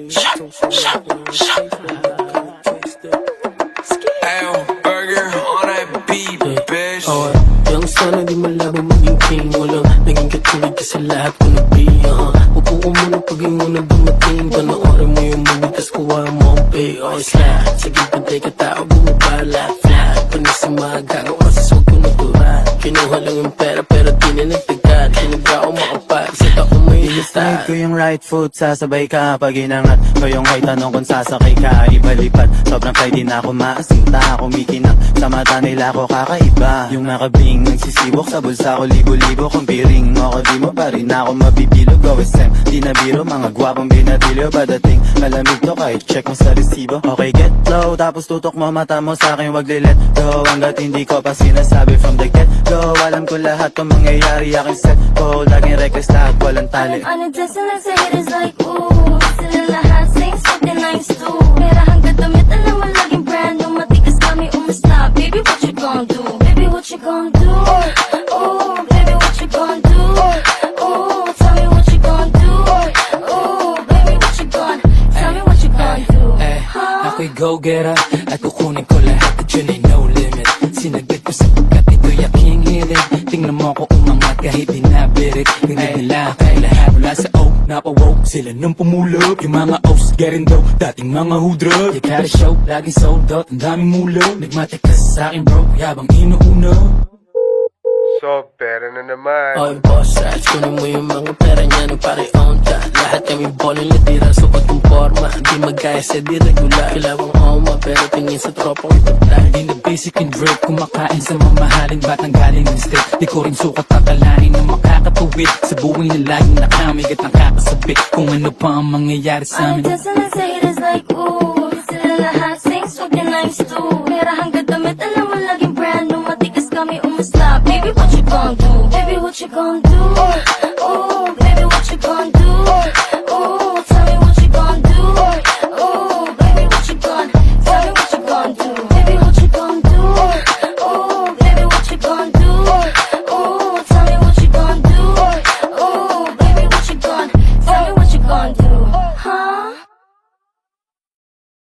Ayo, burger on that beat, bitch. Yung sana di malabo maging king. Walang naging katulad ka sa lahat ko nagbiya. Upo ko muna pag yung muna dumating. Panoorin mo yung movie tas kuha mo ang pay. Slap, sige pantay ka tao bumabala. Flat, panis yung mga gago kasi swag ko natural. Kinuha lang yung pera pero di na nagtagad. Kinuga ko makapag sa taong may Slide ko yung right foot, sasabay ka pag inangat ko yung right tanong kung sasakay ka, ibalipat. Sobrang fly di na ako maasinta, kumikinang sa mata nila ko kakaiba. Yung nakabing nagsisibok sa bulsa ko, libo-libo kung piring mo ako, di mo pa rin ako mabibilog. OSM, di na biro, mga gwapong binatilyo. Padating malamig to kahit check mo sa resibo. Okay, get low, tapos tutok mo mata mo sa akin, wag let go. Hanggat hindi ko pa sinasabi from the get go. Alam ko lahat kung mangyayari, aking set ko. Laging reckless lahat, walang tali. On a distance, like haters like, ooh. Sila lahat, same something nice too. Pero hanggang damit, alam mo laging brand new. Matikas kami umasta. Baby, what you gon' do? Baby, what you gon' do? Ooh, baby, what you gon' do? Ooh, tell me what you gon' do? Ooh, baby, what you gon' tell me what you gon' do? Ako'y go-getter at kukunin ko lahat at yun ay no limit. Sinaglit ko sapagkat ito'y aking hilig. Tingnan mo ko umangat kahit di nabirik. Tingnan nila kay lahat mula sa O, napawoke sila nung pumulog. Yung mga O's, gerin daw, dating mga hudrog. You gotta show, laging sold out, ang daming mulog. Nagmatikas sa akin bro, yabang inuuno. So, pera na naman. Oy boss, rats, kunin mo yung mga pera niya no pare on ka. Lahat kami bolong natira, suot ng forma. Di magkaya sa di regular. Kilawang oma, pero tingin sa tropang ipagtay. Di na basic and drip, kumakain sa mamahalin. Batang galing ng state, di ko rin sukat akalain na makakatuwid. Sa buhay na laging nakamigat ang kakasabit. Kung ano pa ang mangyayari sa On a amin. distance, like haters like, ooh. Sila lahat, same something nice too. Pero hanggang damit, alam mo laging brand new. Matikas kami umasta. Baby, what you gon' do? Baby, what you gon' do?